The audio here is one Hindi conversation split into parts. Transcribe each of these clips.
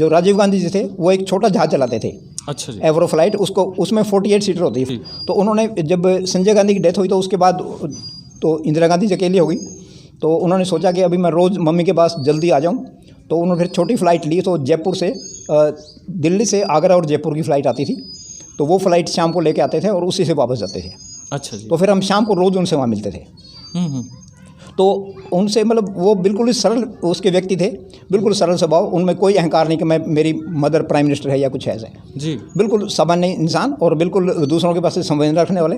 जो राजीव गांधी जी थे वो एक छोटा जहाज चलाते थे। अच्छा जी। एवरोफ्लाइट, उसको उसमें 48 सीटर होती थी। तो उन्होंने जब संजय गांधी की डेथ हुई तो उसके बाद तो इंदिरा गांधी जी अकेली हो गई। तो उन्होंने सोचा कि अभी मैं रोज़ मम्मी के पास जल्दी आ जाऊं, तो उन्होंने फिर छोटी फ़्लाइट ली। तो जयपुर से दिल्ली से आगरा और जयपुर की फ़्लाइट आती थी, तो वो फ़्लाइट शाम को लेके आते थे और उसी से वापस जाते थे। अच्छा जी। तो फिर हम शाम को रोज़ उनसे वहाँ मिलते थे। तो उनसे मतलब वो बिल्कुल ही सरल उसके व्यक्ति थे, बिल्कुल सरल स्वभाव, उनमें कोई अहंकार नहीं कि मेरी मदर प्राइम मिनिस्टर है या कुछ ऐसा जी। बिल्कुल सामान्य इंसान और बिल्कुल दूसरों के पास से संवेदना रखने वाले।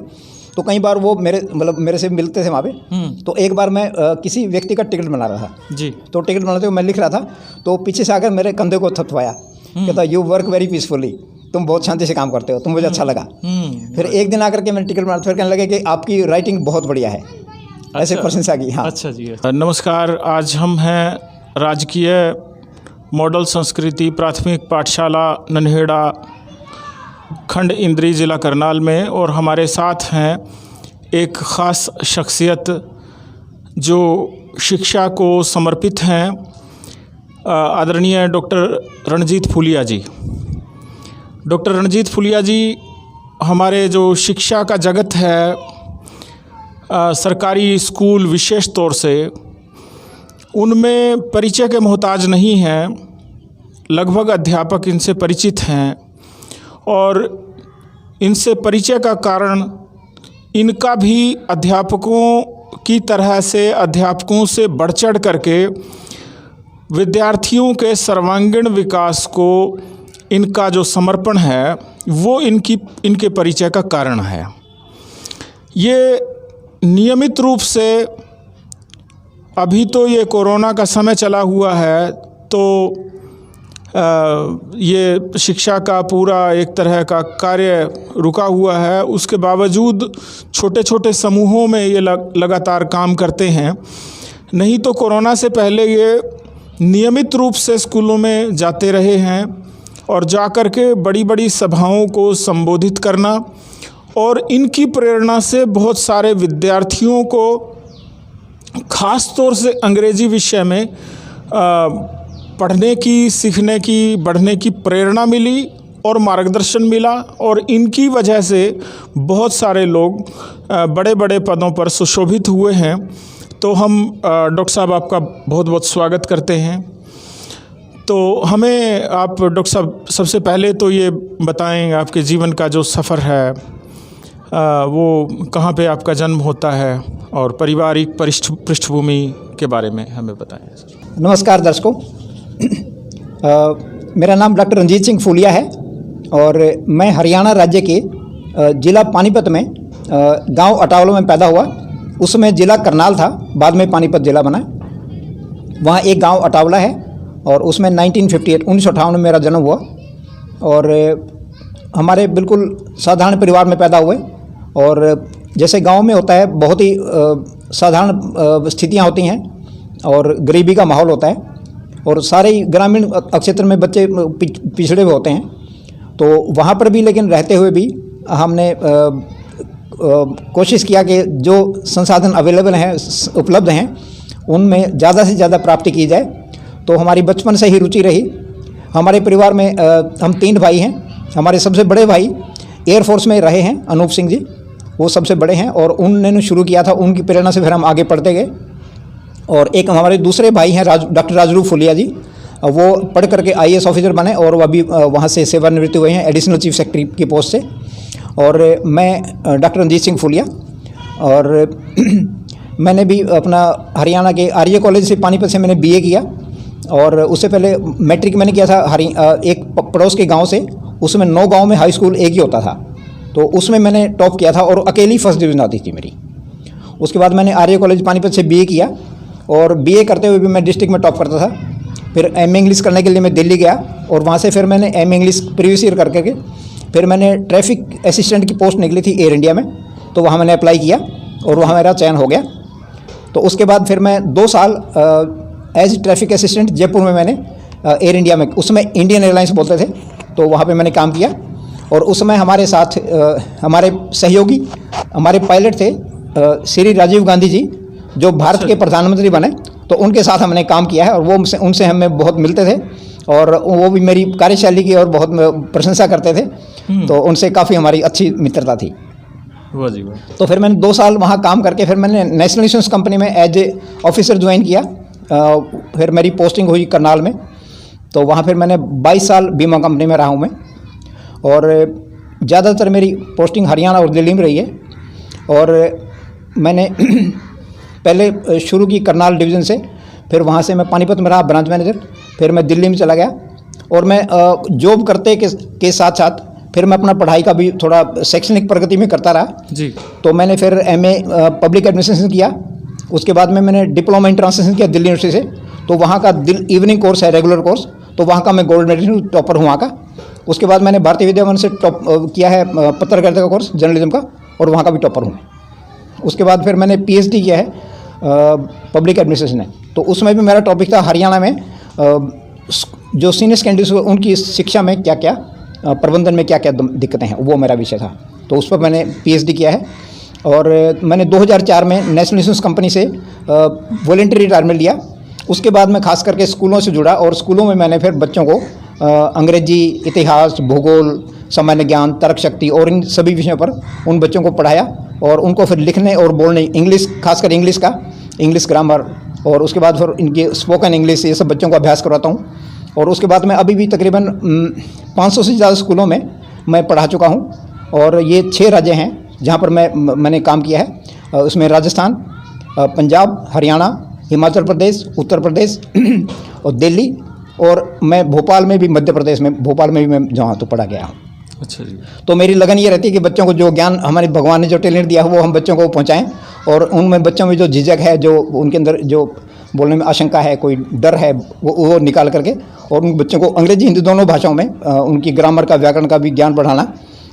तो कई बार वो मेरे से मिलते थे वहाँ पे। तो एक बार मैं किसी व्यक्ति का टिकट बना रहा था जी। तो टिकट बनाते हुए मैं लिख रहा था, तो पीछे से आकर मेरे कंधे को थपथपाया, कहता यू वर्क वेरी पीसफुली, तुम बहुत शांति से काम करते हो, तुम मुझे अच्छा लगा। फिर एक दिन आकर के मैंने टिकट बनाया, फिर कहने लगे कि आपकी राइटिंग बहुत बढ़िया है, ऐसे प्रशंसा की। हाँ अच्छा जी। नमस्कार, आज हम हैं राजकीय मॉडल संस्कृति प्राथमिक पाठशाला नन्हेड़ा, खंड इंद्री, ज़िला करनाल में, और हमारे साथ हैं एक ख़ास शख्सियत जो शिक्षा को समर्पित हैं, आदरणीय डॉक्टर रणजीत फूलिया जी। डॉक्टर रणजीत फूलिया जी हमारे जो शिक्षा का जगत है, सरकारी स्कूल विशेष तौर से, उनमें परिचय के मोहताज नहीं हैं। लगभग अध्यापक इनसे परिचित हैं और इनसे परिचय का कारण इनका भी अध्यापकों की तरह से, अध्यापकों से बढ़ चढ़ करके विद्यार्थियों के सर्वांगीण विकास को इनका जो समर्पण है वो इनके परिचय का कारण है। ये नियमित रूप से, अभी तो ये कोरोना का समय चला हुआ है, तो ये शिक्षा का पूरा एक तरह का कार्य रुका हुआ है, उसके बावजूद छोटे छोटे समूहों में ये लगातार काम करते हैं। नहीं तो कोरोना से पहले ये नियमित रूप से स्कूलों में जाते रहे हैं और जाकर के बड़ी बड़ी सभाओं को संबोधित करना, और इनकी प्रेरणा से बहुत सारे विद्यार्थियों को ख़ास तौर से अंग्रेज़ी विषय में पढ़ने की, सीखने की, बढ़ने की प्रेरणा मिली और मार्गदर्शन मिला, और इनकी वजह से बहुत सारे लोग बड़े बड़े पदों पर सुशोभित हुए हैं। तो हम डॉक्टर साहब आपका बहुत बहुत स्वागत करते हैं। तो हमें आप डॉक्टर साहब सबसे पहले तो ये बताएं, आपके जीवन का जो सफ़र है वो कहाँ पे आपका जन्म होता है, और पारिवारिक पृष्ठभूमि के बारे में हमें बताएं। नमस्कार दर्शकों, मेरा नाम डॉक्टर रणजीत सिंह फूलिया है और मैं हरियाणा राज्य के ज़िला पानीपत में गांव अटावलों में पैदा हुआ। उसमें ज़िला करनाल था, बाद में पानीपत ज़िला बना। वहाँ एक गांव अटावला है और उसमें 1958 में मेरा जन्म हुआ। और हमारे बिल्कुल साधारण परिवार में पैदा हुए, और जैसे गांव में होता है बहुत ही साधारण स्थितियां होती हैं और गरीबी का माहौल होता है, और सारे ग्रामीण क्षेत्र में बच्चे पिछड़े हुए होते हैं। तो वहाँ पर भी लेकिन रहते हुए भी हमने कोशिश किया कि जो संसाधन अवेलेबल हैं, उपलब्ध हैं, उनमें ज़्यादा से ज़्यादा प्राप्ति की जाए। तो हमारी बचपन से ही रुचि रही। हमारे परिवार में हम 3 भाई हैं। हमारे सबसे बड़े भाई एयरफोर्स में रहे हैं, अनूप सिंह जी, वो सबसे बड़े हैं, और उन्होंने शुरू किया था, उनकी प्रेरणा से फिर हम आगे पढ़ते गए। और एक हमारे दूसरे भाई हैं डॉक्टर राजरूप फूलिया जी, वो पढ़ करके IAS ऑफिसर बने और वो अभी वहाँ से सेवानिवृत्त हुए हैं एडिशनल चीफ सेक्रेटरी की पोस्ट से। और मैं डॉक्टर रणजीत सिंह फूलिया, और मैंने भी अपना हरियाणा के आर्य कॉलेज से पानीपत से मैंने BA किया, और उससे पहले मैट्रिक मैंने किया था एक पड़ोस के गांव से। उसमें 9 गांव में हाई स्कूल एक ही होता था, तो उसमें मैंने टॉप किया था और अकेली फर्स्ट डिवीज़न आती थी मेरी। उसके बाद मैंने आर्य कॉलेज पानीपत से BA किया, और BA करते हुए भी मैं डिस्ट्रिक्ट में टॉप करता था। फिर MA इंग्लिश करने के लिए मैं दिल्ली गया, और वहाँ से फिर मैंने MA इंग्लिश प्रीवियस ईयर करके फिर मैंने ट्रैफिक असिस्टेंट की पोस्ट निकली थी एयर इंडिया में, तो वहाँ मैंने अप्लाई किया और वहाँ मेरा चयन हो गया। तो उसके बाद फिर मैं 2 साल एज ट्रैफिक असिस्टेंट जयपुर में मैंने एयर इंडिया में, उसमें इंडियन एयरलाइंस बोलते थे, तो वहाँ पे मैंने काम किया। और उसमें हमारे साथ हमारे सहयोगी, हमारे पायलट थे श्री राजीव गांधी जी, जो भारत के प्रधानमंत्री बने, तो उनके साथ हमने काम किया है, और वो उनसे हमें बहुत मिलते थे। और वो भी मेरी कार्यशैली की और बहुत प्रशंसा करते थे। तो उनसे काफ़ी हमारी अच्छी मित्रता थी। वाह जी वाह। तो फिर मैंने 2 साल वहाँ काम करके फिर मैंने नेशनल इंश्योरेंस कंपनी में एज ए ऑफिसर ज्वाइन किया। फिर मेरी पोस्टिंग हुई करनाल में। तो वहाँ फिर मैंने 22 साल बीमा कंपनी में रहा हूँ मैं, और ज़्यादातर मेरी पोस्टिंग हरियाणा और दिल्ली में रही है। और मैंने पहले शुरू की करनाल डिवीज़न से, फिर वहाँ से मैं पानीपत में रहा ब्रांच मैनेजर, फिर मैं दिल्ली में चला गया। और मैं जॉब करते के साथ साथ फिर मैं अपना पढ़ाई का भी थोड़ा शैक्षणिक प्रगति में करता रहा जी। तो मैंने फिर MA पब्लिक एडमिनिस्ट्रेशन किया। उसके बाद में मैंने डिप्लोमा इन ट्रांसलेशन किया दिल्ली यूनिवर्सिटी से। तो वहाँ का इवनिंग कोर्स है, रेगुलर कोर्स, तो वहाँ का मैं गोल्ड मेडल टॉपर हूँ वहाँ का। उसके बाद मैंने भारतीय विद्या भवन से टॉप किया है पत्रकारिता का कोर्स, जर्नलिज्म का, और वहाँ का भी टॉपर हूँ। उसके बाद फिर मैंने PhD किया है पब्लिक एडमिनिस्ट्रेशन में। तो उसमें भी मेरा टॉपिक था हरियाणा में जो सीनियर सेकेंडरी उनकी शिक्षा में क्या क्या प्रबंधन में क्या क्या दिक्कतें हैं, वो मेरा विषय था। तो उस पर मैंने PhD किया है। और मैंने 2004 में नेशनल इंश्योरेंस कंपनी से वॉलंटरी रिटायरमेंट लिया। उसके बाद मैं खास करके स्कूलों से जुड़ा, और स्कूलों में मैंने फिर बच्चों को अंग्रेजी, इतिहास, भूगोल, सामान्य ज्ञान, तर्क शक्ति और इन सभी विषयों पर उन बच्चों को पढ़ाया। और उनको फिर लिखने और बोलने, इंग्लिश, खासकर इंग्लिश ग्रामर, और उसके बाद फिर इनकी स्पोकन इंग्लिश, ये सब बच्चों को अभ्यास करवाता हूँ। और उसके बाद मैं अभी भी तकरीबन 500 से ज़्यादा स्कूलों में मैं पढ़ा चुका हूँ। और ये 6 राज्य हैं जहाँ पर मैंने काम किया है। उसमें राजस्थान, पंजाब, हरियाणा, हिमाचल प्रदेश, उत्तर प्रदेश और दिल्ली, और मैं भोपाल में भी, मध्य प्रदेश में भोपाल में भी मैं जहाँ तो पढ़ा गया हूँ। अच्छा जी। तो मेरी लगन ये रहती है कि बच्चों को जो ज्ञान हमारे भगवान ने जो टैलेंट दिया है वो हम बच्चों को पहुँचाएँ, और उनमें बच्चों में जो झिझक है, जो उनके अंदर जो बोलने में आशंका है, कोई डर है, वो निकाल करके, और उन बच्चों को अंग्रेजी हिंदी दोनों भाषाओं में उनकी ग्रामर का, व्याकरण का भी ज्ञान बढ़ाना।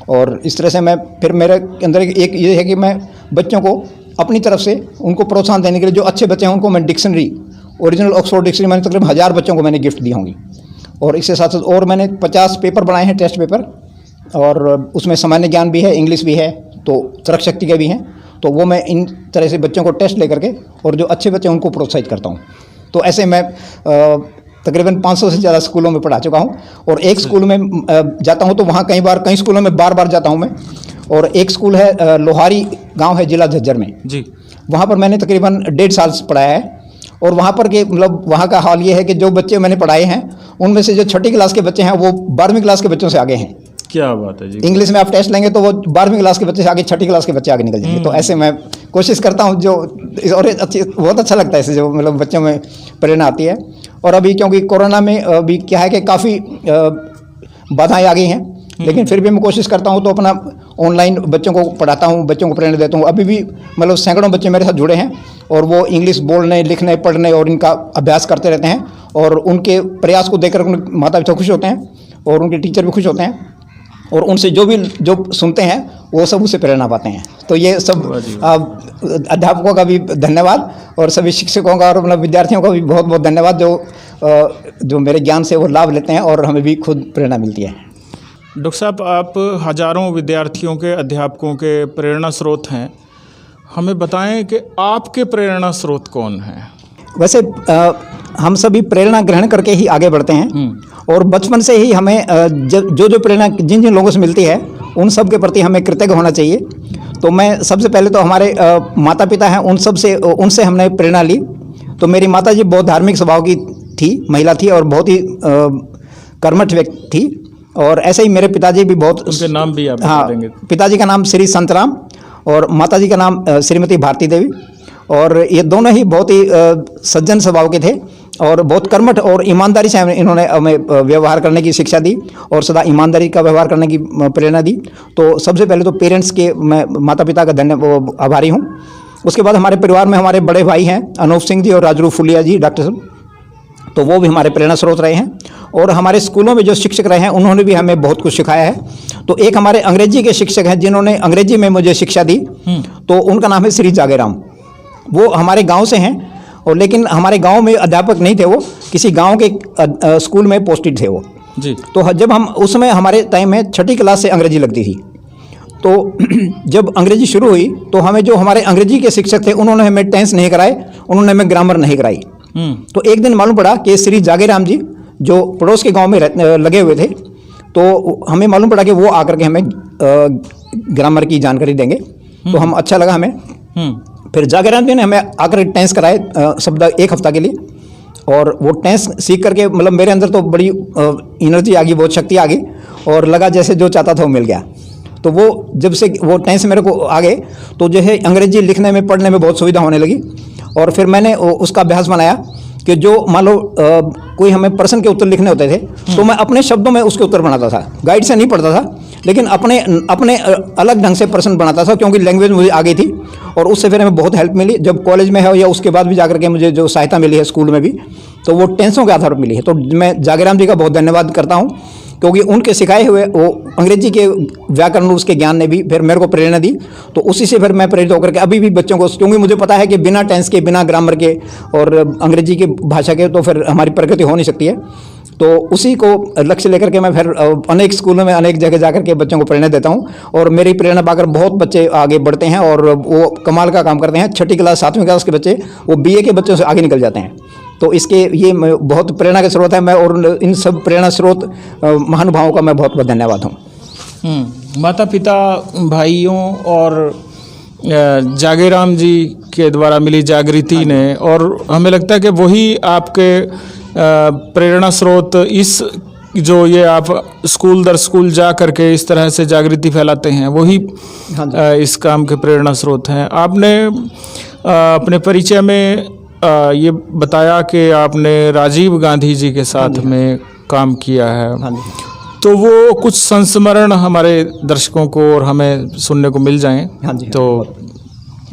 और इस तरह से मैं फिर मेरे अंदर एक ये है कि मैं बच्चों को अपनी तरफ से उनको प्रोत्साहन देने के लिए, जो अच्छे बच्चे हैं उनको मैं डिक्शनरी, ओरिजिनल ऑक्सफोर्ड डिक्शनरी, मैंने तकरीबन 1000 बच्चों को मैंने गिफ्ट दी होंगी। और इसके साथ साथ और मैंने 50 पेपर बनाए हैं, टेस्ट पेपर, और उसमें सामान्य ज्ञान भी है, इंग्लिश भी है, तो तर्क शक्ति के भी हैं। तो वो मैं इन तरह से बच्चों को टेस्ट लेकर के, और जो अच्छे बच्चे हैं उनको प्रोत्साहित करता हूँ। तो ऐसे मैं तकरीबन 500 से ज़्यादा स्कूलों में पढ़ा चुका हूँ। और एक स्कूल में जाता हूँ तो वहाँ कई स्कूलों में बार जाता हूँ मैं। और एक स्कूल है लोहारी गांव है, जिला झज्जर में जी। वहाँ पर मैंने तकरीबन 1.5 साल पढ़ाया है। और वहाँ पर के मतलब वहाँ का हाल ये है कि जो बच्चे मैंने पढ़ाए हैं उनमें से जो 6ठी क्लास के बच्चे हैं वो 12वीं क्लास के बच्चों से आगे हैं। क्या बात है जी। इंग्लिश में आप टेस्ट लेंगे तो वो 12वीं क्लास के बच्चे से आगे 6ठी क्लास के बच्चे आगे निकल जाएंगे। तो ऐसे मैं कोशिश करता हूँ जो, और बहुत अच्छा लगता है इससे, जो मतलब बच्चों में प्रेरणा आती है। और अभी क्योंकि कोरोना में अभी क्या है कि काफ़ी बाधाएं आ गई हैं, लेकिन फिर भी मैं कोशिश करता हूँ तो अपना ऑनलाइन बच्चों को पढ़ाता हूँ, बच्चों को प्रेरणा देता हूँ। अभी भी मतलब सैकड़ों बच्चे मेरे साथ जुड़े हैं, और वो इंग्लिश बोलने, लिखने, पढ़ने और इनका अभ्यास करते रहते हैं। और उनके प्रयास को देखकर उनके माता पिता खुश होते हैं, और उनके टीचर भी खुश होते हैं, और उनसे जो सुनते हैं वो सब उससे प्रेरणा पाते हैं। तो ये सब अध्यापकों का भी धन्यवाद, और सभी शिक्षकों का और मतलब विद्यार्थियों का भी बहुत बहुत धन्यवाद, जो मेरे ज्ञान से वो लाभ लेते हैं, और हमें भी खुद प्रेरणा मिलती है। डॉक्टर साहब, आप हजारों विद्यार्थियों के, अध्यापकों के प्रेरणा स्रोत हैं। हमें बताएं कि आपके प्रेरणा स्रोत कौन हैं? वैसे हम सभी प्रेरणा ग्रहण करके ही आगे बढ़ते हैं, और बचपन से ही हमें जो प्रेरणा जिन लोगों से मिलती है उन सब के प्रति हमें कृतज्ञ होना चाहिए। तो मैं सबसे पहले तो हमारे माता पिता हैं, उनसे हमने प्रेरणा ली। तो मेरी माता जी बहुत धार्मिक स्वभाव की थी, महिला थी, और बहुत ही कर्मठ व्यक्ति थी। और ऐसे ही मेरे पिताजी भी बहुत, उनके नाम भी आप हाँ, देंगे? पिताजी पिताजी का नाम श्री संतराम, और माताजी का नाम श्रीमती भारती देवी। और ये दोनों ही बहुत ही सज्जन स्वभाव के थे, और बहुत कर्मठ और ईमानदारी से इन्होंने हमें व्यवहार करने की शिक्षा दी, और सदा ईमानदारी का व्यवहार करने की प्रेरणा दी। तो सबसे पहले तो पेरेंट्स के, मैं माता पिता का आभारी हूँ। उसके बाद हमारे परिवार में हमारे बड़े भाई हैं अनूप सिंह जी और राजरू फुलिया जी, डॉक्टर साहब, तो वो भी हमारे प्रेरणा स्रोत रहे हैं। और हमारे स्कूलों में जो शिक्षक रहे हैं उन्होंने भी हमें बहुत कुछ सिखाया है। तो एक हमारे अंग्रेजी के शिक्षक हैं जिन्होंने अंग्रेजी में मुझे शिक्षा दी, तो उनका नाम है श्री जागेराम। वो हमारे गांव से हैं, और लेकिन हमारे गांव में अध्यापक नहीं थे, वो किसी गांव के स्कूल में पोस्टेड थे वो जी। तो जब हम उसमें, हमारे टाइम में 6ठी क्लास से अंग्रेजी लगती थी। तो जब अंग्रेजी शुरू हुई तो हमें जो हमारे अंग्रेजी के शिक्षक थे उन्होंने हमें टेंस नहीं कराए, उन्होंने हमें ग्रामर नहीं कराई। तो एक दिन मालूम पड़ा कि श्री जागेराम जी जो पड़ोस के गांव में लगे हुए थे, तो हमें मालूम पड़ा कि वो आकर के हमें ग्रामर की जानकारी देंगे। तो हम अच्छा लगा हमें। फिर जागरण जी ने हमें आकर टेंस कराए शब्द 1 हफ्ता के लिए, और वो टेंस सीख करके मतलब मेरे अंदर तो बड़ी एनर्जी आ गई, बहुत शक्ति आ गई, और लगा जैसे जो चाहता था वो मिल गया। तो वो जब से वो टेंस मेरे को आ गए तो जो है अंग्रेजी लिखने में पढ़ने में बहुत सुविधा होने लगी। और फिर मैंने उसका अभ्यास बनाया कि जो मान लो कोई हमें प्रश्न के उत्तर लिखने होते थे तो मैं अपने शब्दों में उसके उत्तर बनाता था, गाइड से नहीं पढ़ता था, लेकिन अपने अलग ढंग से प्रश्न बनाता था, क्योंकि लैंग्वेज मुझे आ गई थी। और उससे फिर हमें बहुत हेल्प मिली, जब कॉलेज में है या उसके बाद भी जाकर के मुझे जो सहायता मिली है स्कूल में भी, तो वो टेंसों के आधार पर मिली है। तो मैं जागेराम जी का बहुत धन्यवाद करता हूँ, क्योंकि उनके सिखाए हुए वो अंग्रेजी के व्याकरण उसके ज्ञान ने भी फिर मेरे को प्रेरणा दी। तो उसी से फिर मैं प्रेरित होकर के अभी भी बच्चों को, क्योंकि मुझे पता है कि बिना टेंस के, बिना ग्रामर के और अंग्रेजी की भाषा के तो फिर हमारी प्रगति हो नहीं सकती है। तो उसी को लक्ष्य लेकर के मैं फिर अनेक स्कूलों में अनेक जगह जाकर के बच्चों को प्रेरणा देता हूँ, और मेरी प्रेरणा पाकर बहुत बच्चे आगे बढ़ते हैं और वो कमाल का काम करते हैं। 6ठी क्लास 7वीं क्लास के बच्चे वो BA के बच्चों से आगे निकल जाते हैं। तो इसके ये बहुत प्रेरणा का स्रोत है मैं, और इन सब प्रेरणा स्रोत महानुभावों का मैं बहुत बहुत धन्यवाद हूँ। माता पिता, भाइयों और जागेराम जी के द्वारा मिली जागृति ने, और हमें लगता है कि वही आपके प्रेरणा स्रोत, इस जो ये आप स्कूल दर स्कूल जा करके इस तरह से जागृति फैलाते हैं, वही इस काम के प्रेरणा स्रोत हैं। आपने अपने परिचय में ये बताया कि आपने राजीव गांधी जी के साथ में काम किया है, तो वो कुछ संस्मरण हमारे दर्शकों को और हमें सुनने को मिल जाएं। तो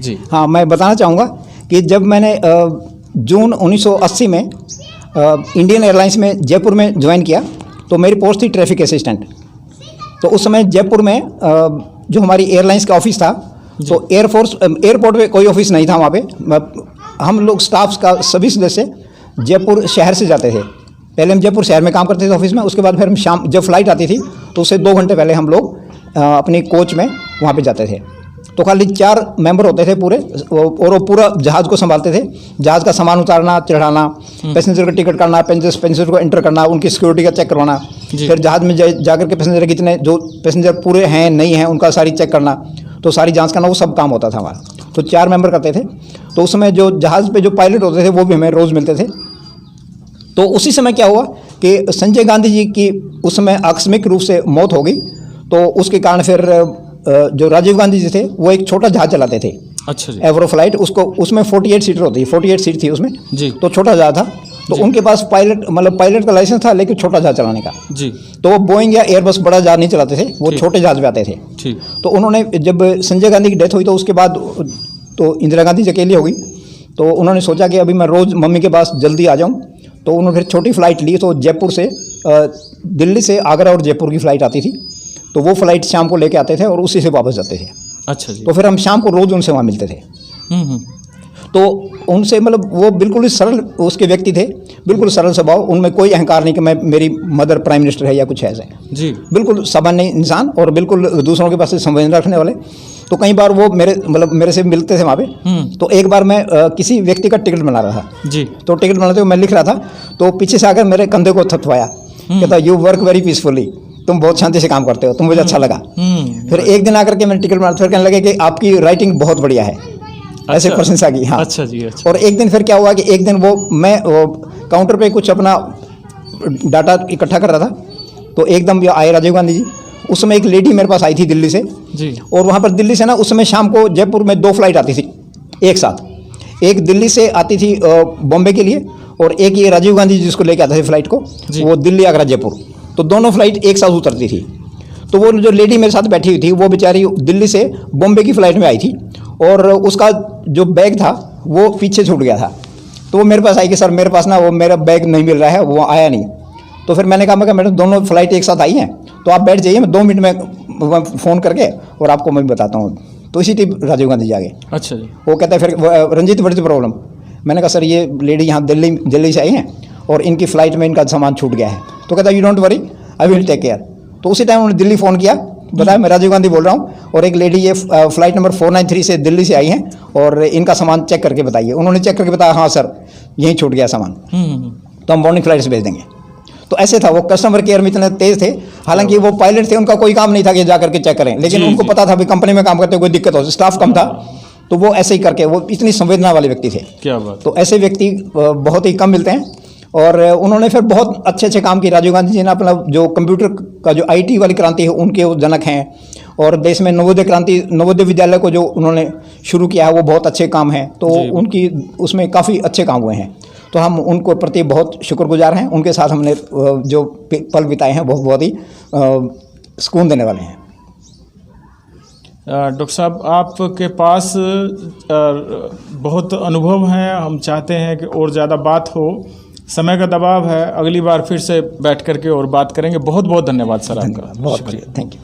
जी हाँ, मैं बताना चाहूँगा कि जब मैंने जून 1980 में इंडियन एयरलाइंस में जयपुर में ज्वाइन किया, तो मेरी पोस्ट थी ट्रैफिक असिस्टेंट। तो उस समय जयपुर में जो हमारी एयरलाइंस का ऑफिस था, तो एयरपोर्ट पे कोई ऑफिस नहीं था वहाँ पे। हम लोग स्टाफ का सभी सदस्य जयपुर शहर से जाते थे। पहले हम जयपुर शहर में काम करते थे ऑफिस में, उसके बाद फिर हम शाम जब फ्लाइट आती थी तो उससे 2 घंटे पहले हम लोग अपनी कोच में वहाँ पे जाते थे। तो खाली 4 मेंबर होते थे पूरे, और वो पूरा जहाज़ को संभालते थे। जहाज़ का सामान उतारना, चढ़ाना, पैसेंजर का टिकट करना, पैसेंजर को एंटर करना, उनकी सिक्योरिटी का चेक करवाना, फिर जहाज़ में जाकर के पैसेंजर कितने, जो पैसेंजर पूरे हैं नहीं हैं, उनका सारी चेक करना, तो सारी जांच करना, वो सब काम होता था हमारा। तो 4 मेंबर करते थे। तो उस समय जो जहाज़ पे जो पायलट होते थे वो भी हमें रोज़ मिलते थे। तो उसी समय क्या हुआ कि संजय गांधी जी की उस समय आकस्मिक रूप से मौत हो गई। तो उसके कारण फिर जो राजीव गांधी जी थे वो एक छोटा जहाज़ चलाते थे। अच्छा जी। एवरोफ्लाइट, उसको उसमें 48 सीटर होती है, 48 सीट थी उसमें जी। तो छोटा जहाज़ था। तो उनके पास पायलट का लाइसेंस था, लेकिन छोटा जहाज़ चलाने का जी। तो वो बोइंग या एयरबस बड़ा जहाज़ नहीं चलाते थे, वो छोटे जहाज़ पे आते थे। ठीक। तो उन्होंने, जब संजय गांधी की डेथ हुई तो उसके बाद तो इंदिरा गांधी जी अकेली हो गई। तो उन्होंने सोचा कि अभी मैं रोज़ मम्मी के पास जल्दी आ जाऊँ। तो उन्होंने फिर छोटी फ़्लाइट ली। तो जयपुर से दिल्ली से आगरा और जयपुर की फ़्लाइट आती थी, तो वो फ़्लाइट शाम को लेके आते थे और उसी से वापस जाते थे। अच्छा जी। तो फिर हम शाम को रोज़ उनसे वहाँ मिलते थे। तो उनसे वो बिल्कुल ही सरल उसके व्यक्ति थे, बिल्कुल सरल स्वभाव, उनमें कोई अहंकार नहीं कि मेरी मदर प्राइम मिनिस्टर है या कुछ ऐसा जी। बिल्कुल सामान्य इंसान और बिल्कुल दूसरों के पास से संवेदना रखने वाले। तो कई बार वो मेरे से मिलते थे वहाँ पे। तो एक बार मैं किसी व्यक्ति का टिकट बना रहा था जी। तो टिकट बनाते हुए मैं लिख रहा था, तो पीछे से आकर मेरे कंधे को थपथपाया, कहता यू वर्क वेरी पीसफुली, तुम बहुत शांति से काम करते हो, तुम मुझे अच्छा लगा। फिर एक दिन आकर के मैंने टिकट बनाया, फिर कहने लगे कि आपकी राइटिंग बहुत बढ़िया है, ऐसे प्रशंसा की। हाँ अच्छा जी। अच्छा। और एक दिन फिर क्या हुआ कि एक दिन मैं काउंटर पे कुछ अपना डाटा इकट्ठा कर रहा था। तो एकदम आए राजीव गांधी जी। उस समय एक लेडी मेरे पास आई थी दिल्ली से जी। और वहाँ पर दिल्ली से ना उस समय शाम को जयपुर में 2 फ्लाइट आती थी एक साथ। एक दिल्ली से आती थी बॉम्बे के लिए, और एक ये राजीव गांधी जी जिसको लेके आते थे फ्लाइट को, वो दिल्ली आगरा जयपुर। तो दोनों फ्लाइट एक साथ उतरती थी। तो वो जो लेडी मेरे साथ बैठी हुई थी वो बेचारी दिल्ली से बॉम्बे की फ़्लाइट में आई थी, और उसका जो बैग था वो पीछे छूट गया था। तो वो मेरे पास आई कि सर मेरे पास ना वो मेरा बैग नहीं मिल रहा है, वो आया नहीं। तो फिर मैंने कहा मैडम दोनों फ्लाइट एक साथ आई हैं, तो आप बैठ जाइए, मैं 2 मिनट में फ़ोन करके और आपको मैं बताता हूँ। तो इसी टाइप राजीव गांधी जी आ गए। अच्छा जी। वो कहते हैं फिर Ranjit what is the problem. मैंने कहा सर ये लेडी यहाँ दिल्ली से आई हैं और इनकी फ़्लाइट में इनका सामान छूट गया है। तो कहता you don't worry, I will take care. तो उसी टाइम उन्होंने दिल्ली फ़ोन किया, बताया मैं राजीव गांधी बोल रहा हूँ, और एक लेडी ये फ़्लाइट नंबर 493 से दिल्ली से आई हैं और इनका सामान चेक करके बताइए। उन्होंने चेक करके बताया हाँ सर यहीं छूट गया सामान, तो हम मॉर्निंग फ्लाइट से भेज देंगे। तो ऐसे था, वो कस्टमर केयर में इतने तेज थे। हालांकि वो पायलट थे, उनका कोई काम नहीं था कि जा करके चेक करें, लेकिन जी, उनको जी। पता था भी कंपनी में काम करते कोई दिक्कत हो, स्टाफ कम था, तो वो ऐसे ही करके, वो इतनी संवेदना वाले व्यक्ति थे। क्या बात। तो ऐसे व्यक्ति बहुत ही कम मिलते हैं। और उन्होंने फिर बहुत अच्छे अच्छे काम किए। राजीव गांधी जी ने अपना जो कंप्यूटर का जो IT वाली क्रांति है, उनके वो जनक हैं। और देश में नवोदय क्रांति, नवोदय विद्यालय को जो उन्होंने शुरू किया है, वो बहुत अच्छे काम हैं। तो जी। उनकी उसमें काफ़ी अच्छे काम हुए हैं, तो हम उनको प्रति बहुत शुक्रगुजार हैं। उनके साथ हमने जो पल बिताए हैं, वो बहुत ही सुकून देने वाले हैं। डॉक्टर साहब, आपके पास बहुत अनुभव हैं, हम चाहते हैं कि और ज़्यादा बात हो, समय का दबाव है, अगली बार फिर से बैठ करके और बात करेंगे। बहुत बहुत धन्यवाद सर आपका। बहुत शुक्रिया, थैंक यू।